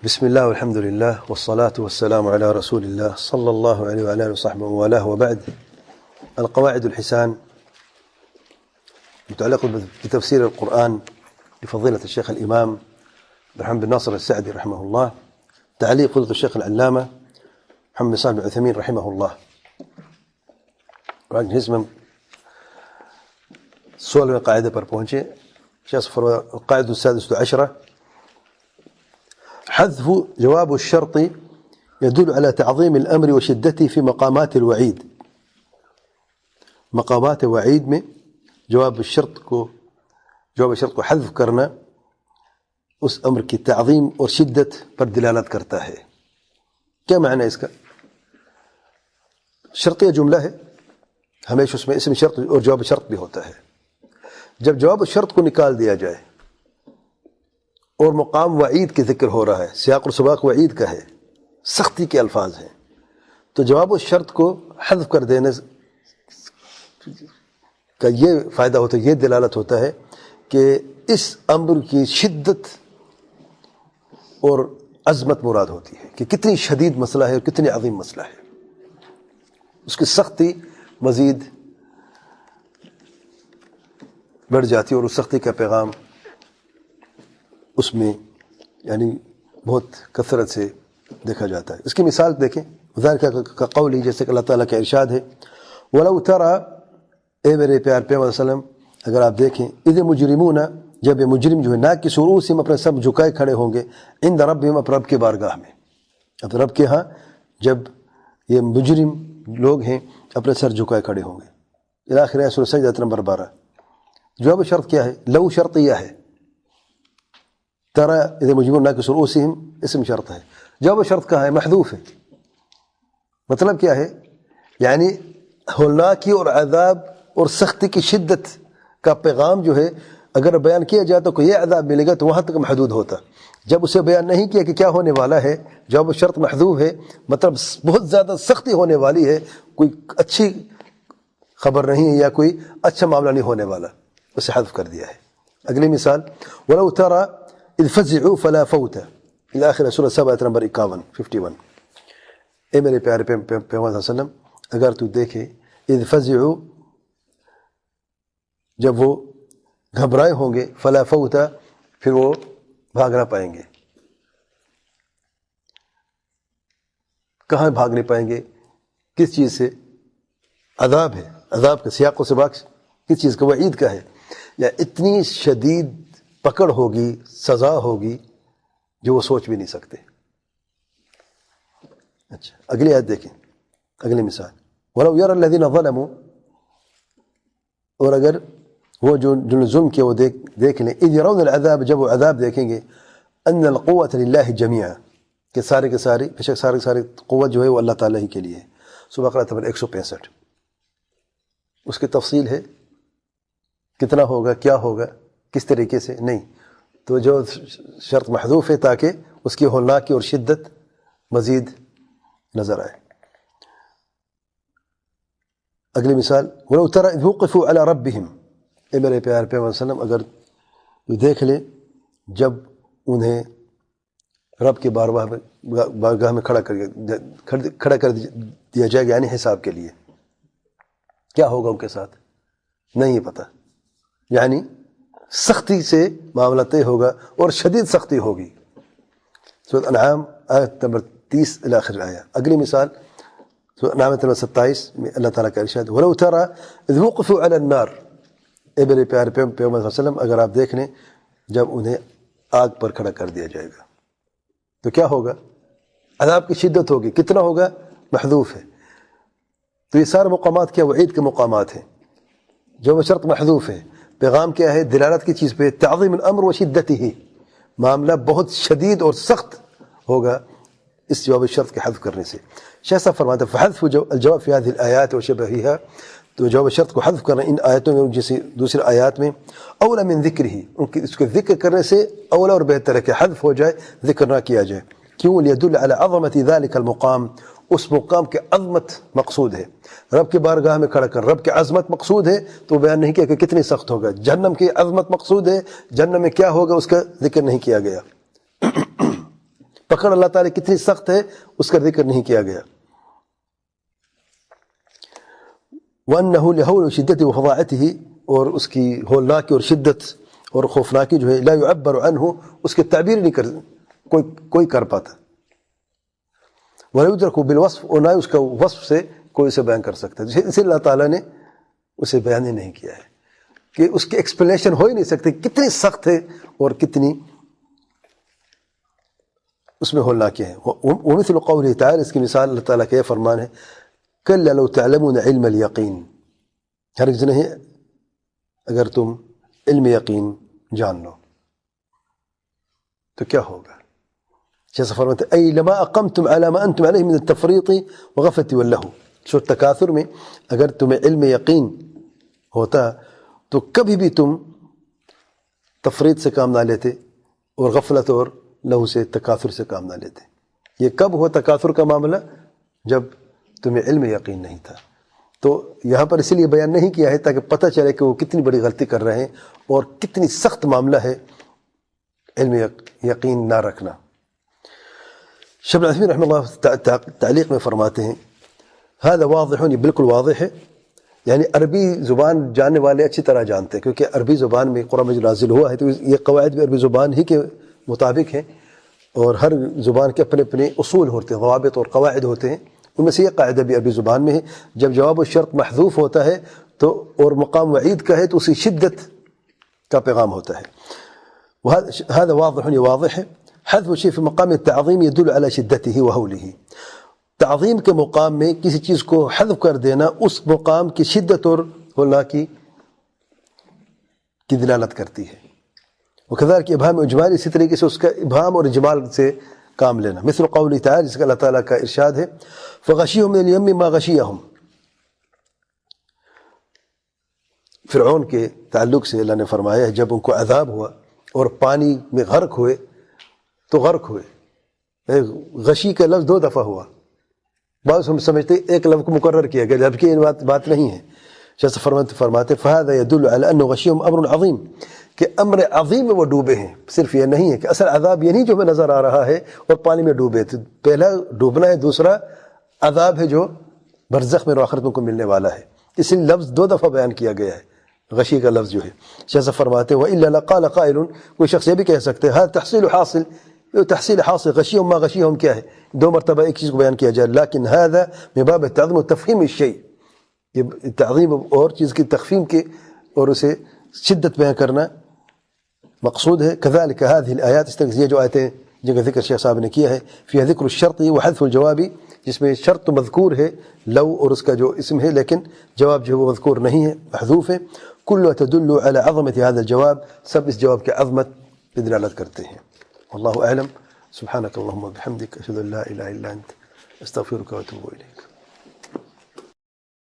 بسم الله والحمد لله والصلاة والسلام على رسول الله صلى الله عليه وعلى آله وصحبه ووالاه، وبعد. القواعد الحسان متعلقة بتفسير القرآن لفضيلة الشيخ الإمام محمد بن ناصر السعدي رحمه الله، تعليق فضيلة الشيخ العلامة محمد بن صالح بن عثيمين رحمه الله. اسم سؤال من قاعدة بربونجي شيخ القاعدة السادسة عشرة: حذف جواب الشرط يدل على تعظيم الأمر وشدته في مقامات الوعيد. مقامات وعید میں جواب الشرط کو حذف کرنا اس امر کی تعظیم اور شدت پر دلالت کرتا ہے. کیا معنی اس کا؟ شرطیہ جملہ ہے، ہمیشہ اس میں اسم شرط اور جواب شرط بھی ہوتا ہے. جب جواب شرط کو نکال دیا جائے اور مقام وعید کے ذکر ہو رہا ہے، سیاق و سباق وعید کا ہے، سختی کے الفاظ ہیں، تو جواب الشرط کو حذف کر دینے کا یہ فائدہ ہوتا ہے، یہ دلالت ہوتا ہے کہ اس امر کی شدت اور عظمت مراد ہوتی ہے کہ کتنی شدید مسئلہ ہے اور کتنی عظیم مسئلہ ہے. اس کی سختی مزید بڑھ جاتی ہے اور اس سختی کا پیغام اس میں یعنی بہت کثرت سے دیکھا جاتا ہے. اس کی مثال دیکھیں، ذالک کا قول ہی جیسے کہ اللہ تعالیٰ کا ارشاد ہے: وَلَوْ تَرَى، اے میرے پیار پیغمبر صلی اللہ علیہ وسلم اگر آپ دیکھیں، اِذِ مُجْرِمُونَ، جب یہ مجرم جو ہے ناکسوا رؤوسہم اپنے سب جھکائے کھڑے ہوں گے، عند ربہم، اپنے رب کے بارگاہ میں، اپنے رب کے ہاں جب یہ مجرم لوگ ہیں اپنے سر جھکائے کھڑے ہوں گے. الاخر ہے سورۃ سجدہ نمبر 12. جواب شرط کیا ہے؟ لو شرطیہ ہے. ترى اذا مجرمون ناکسوا رؤوسہم اسم شرط ہے. جواب شرط کہاں ہے؟ محذوف ہے. مطلب کیا ہے؟ یعنی ہولناکی اور عذاب اور سختی کی شدت کا پیغام جو ہے اگر بیان کیا جائے تو کوئی عذاب ملے گا تو وہاں تک محدود ہوتا. جب اسے بیان نہیں کیا کہ کیا ہونے والا ہے، جواب شرط محذوف ہے، مطلب بہت زیادہ سختی ہونے والی ہے، کوئی اچھی خبر نہیں ہے یا کوئی اچھا معاملہ نہیں ہونے والا، اسے حذف کر دیا ہے. اگلی مثال: وَلَوْ تَرَى اِذْ فَزِعُوا فَلَا فَوْتَ، الآخر سورۃ سبع نمبر 51. اے میرے پیارے پیغمبر صلی اللہ علیہ وسلم اگر تو دیکھے، اِذْ فَزِعُوا، جب وہ گھبرائے ہوں گے، فلا فوت، پھر وہ بھاگ نہ پائیں گے. کہاں بھاگ نہیں پائیں گے؟ کس چیز سے؟ عذاب ہے. عذاب کا سیاق و سباق کس چیز کا؟ وعید کا ہے. یا اتنی شدید پکڑ ہوگی، سزا ہوگی جو وہ سوچ بھی نہیں سکتے. اچھا اگلی آیت دیکھیں، اگلی مثال: وَلَوْ يَرَى الَّذِينَ ظَلَمُوا، اور اگر وہ جو ظلم کیا وہ دیکھ لیں، اِذْ يَرَوْنَ الْعَذَابَ، جب وہ عذاب دیکھیں گے، أَنَّ الْقُوَّةَ لِلَّهِ جَمِيعًا، کہ سارے کے سارے بے شک سارے قوت جو ہے وہ اللہ تعالیٰ ہی کے لیے ہے. سورۃ بقرہ نمبر 165. اس کی تفصیل ہے، کتنا ہوگا، کیا ہوگا، کس طریقے سے نہیں، تو جو شرط محذوف ہے تاکہ اس کی ہولناکی اور شدت مزید نظر آئے. اگلی مثال: وَلَوْ تَرَى إِذْ وُقِفُوا عَلَى رَبِّهِمْ، اے میرے پیار پیغمبر صلی اللہ علیہ وسلم اگر تو دیکھ لے جب انہیں رب کے بارگاہ میں کھڑا کر دیا جائے گا، یعنی حساب کے لیے. کیا ہوگا ان کے ساتھ؟ نہیں پتہ. یعنی سختی سے معاملہ طے ہوگا اور شدید سختی ہوگی. سورۃ انعام آیت نمبر 30 الاخر آیا. اگلی مثال سورۃ انعام نمبر 27 میں اللہ تعالیٰ کا ارشاد: وَلَوْ تَرَى إِذْ وُقِفُوا عَلَى النَّارِ، اے میرے پیارے پیغمبر صلی اللہ علیہ وسلم اگر آپ دیکھ لیں جب انہیں آگ پر کھڑا کر دیا جائے گا تو کیا ہوگا؟ عذاب کی شدت ہوگی. کتنا ہوگا؟ محذوف ہے. تو یہ سارے مقامات کیا؟ وعید کے مقامات ہیں. جو شرط محذوف ہے، پیغام کیا ہے؟ دلالت کی چیز پہ، تعظیم الامر و شدتہ، معاملہ بہت شدید اور سخت ہوگا اس جواب شرط کے حذف کرنے سے. شیخ صاحب فرماتے ہیں: فحذف الجواب فی هذه الآیات وشبہہا، تو جواب شرط کو حذف کرنا ان آیتوں میں جیسے دوسری آیات میں، اولا من ذکرہ، اس کے ذکر کرنے سے اولا اور بہتر ہے کہ حذف ہو جائے، ذکر نہ کیا جائے. کیوں؟ لیدل علی عظمت ذلک المقام، اس مقام کے عظمت مقصود ہے. رب کے بارگاہ میں کھڑا کر رب کی عظمت مقصود ہے تو بیان نہیں کیا کہ کتنی سخت ہوگا. جہنم کی عظمت مقصود ہے، جہنم میں کیا ہوگا اس کا ذکر نہیں کیا گیا. پکڑ اللہ تعالیٰ کتنی سخت ہے اس کا ذکر نہیں کیا گیا. وَأَنَّهُ لِهَوْلِ شِدَّتِ وَفَضَاعَتِهِ اور اس کی ہولناکی اور شدت اور خوفناکی جو ہے لا يعبر عنه اس کے تعبیر نہیں کر کوئی کر پاتا. وَلَا يُدْرَكُ بِالْوَصْفِ اور نہ اس کا وصف سے کوئی اسے بیان کر سکتا ہے. اسے اللہ تعالیٰ نے اسے بیان ہی نہیں کیا ہے کہ اس کی ایکسپلینیشن ہو ہی نہیں سکتی کتنی سخت ہے اور کتنی اس میں ہولناکی ہے. وَمِثْلُ قَوْلِهِ تَعَالَى اس کی مثال اللہ تعالیٰ کا یہ فرمان ہے كَلَّا لَوْ تَعْلَمُونَ عِلْمَ الْيَقِينِ ہرگز نہیں اگر تم علم یقین جان لو تو کیا ہوگا. جیسا فرماتے ہیں أي لما أقمتم على ما أنتم عليه من التفريط وغفلة واللهو. سورة تکاثر میں اگر تمہیں علم یقین ہوتا تو کبھی بھی تم تفریط سے کام نہ لیتے اور غفلت اور لہو سے تکاثر سے کام نہ لیتے. یہ کب ہوا تکاثر کا معاملہ؟ جب تمہیں علم یقین نہیں تھا. تو یہاں پر اسی لیے بیان نہیں کیا ہے تاکہ پتہ چلے کہ وہ کتنی بڑی غلطی کر رہے ہیں اور کتنی سخت معاملہ ہے علم یقین نہ رکھنا. شیخ ابن عثیمین رحمہ اللہ تعلیق میں فرماتے ہیں هذا واضح یہ بالکل واضح ہے. یعنی عربی زبان جاننے والے اچھی طرح جانتے ہیں کیونکہ عربی زبان میں قرآن مجید نازل ہوا ہے تو یہ قواعد بھی عربی زبان ہی کے مطابق ہیں اور ہر زبان کے اپنے اپنے اصول ہوتے ہیں ضوابط اور قواعد ہوتے ہیں. ان میں سے یہ قاعدہ بھی عربی زبان میں ہے جب جواب الشرط محذوف ہوتا ہے تو اور مقام وعید کا ہے تو اسی شدت کا پیغام ہوتا ہے. هذا واضح یہ واضح ہے. حذف شيء في مقام التعظيم يدل على شدته وهوله. تعظیم کے مقام میں کسی چیز کو حذف کر دینا اس مقام کی شدت اور ہولناکی کی دلالت کرتی ہے. وكذلك ابہام اجمال اسی طریقے سے اس کا ابہام اور اجمال سے کام لینا. مثل قوله تعالی جس کا اللہ تعالیٰ کا ارشاد ہے فغشيهم من اليم ما غشيهم. فرعون کے تعلق سے اللہ نے فرمایا ہے جب ان کو عذاب ہوا اور پانی میں غرق ہوئے تو غرق ہوئے. غشی کا لفظ 2 دفعہ ہوا. بعض ہم سمجھتے ایک لفظ کو مقرر کیا گیا جبکہ یہ بات نہیں ہے. جیسے فرماتے فهذا يدل على انه غشيهم امر عظيم کہ امر عظیم میں وہ ڈوبے ہیں. صرف یہ نہیں ہے کہ اصل عذاب یہ نہیں جو ہمیں نظر آ رہا ہے اور پانی میں ڈوبے تھے. پہلا ڈوبنا ہے دوسرا عذاب ہے جو برزخ میں اور آخرت میں کو ملنے والا ہے. اس لیے لفظ 2 دفعہ بیان کیا گیا ہے غشی کا لفظ جو ہے. جیسا فرماتے وَإِلَّا لَقَالَ قَائِلٌ کوئی شخص یہ بھی کہہ سکتے هذا تحصیل حاصل تحصیل حاصل غشیہم ما غشیہم کیا ہے 2 مرتبہ ایک چیز کو بیان کیا جائے. لیکن هذا من باب التعظیم وتفخیم الشیء یہ تعظیم اور چیز کی تخفیم کے اور اسے شدت بیان کرنا مقصود ہے. كذلك هذه الآيات اس طرح یہ جو آیتیں جن کا ذکر شیخ صاحب نے کیا ہے فيها ذکر الشرط وحذف الجواب جس میں شرط تو مذکور ہے لو اور اس کا جو اسم ہے لیکن جواب جو ہے وہ مذکور نہیں ہے محذوف ہے. كلها تدل على عظمة هذا الجواب سب اس جواب کی عظمت پہ دلالت کرتے ہیں. والله أعلم. سبحانك اللهم وبحمدك أشهد أن لا إله إلا أنت أستغفرك وأتوب إليك.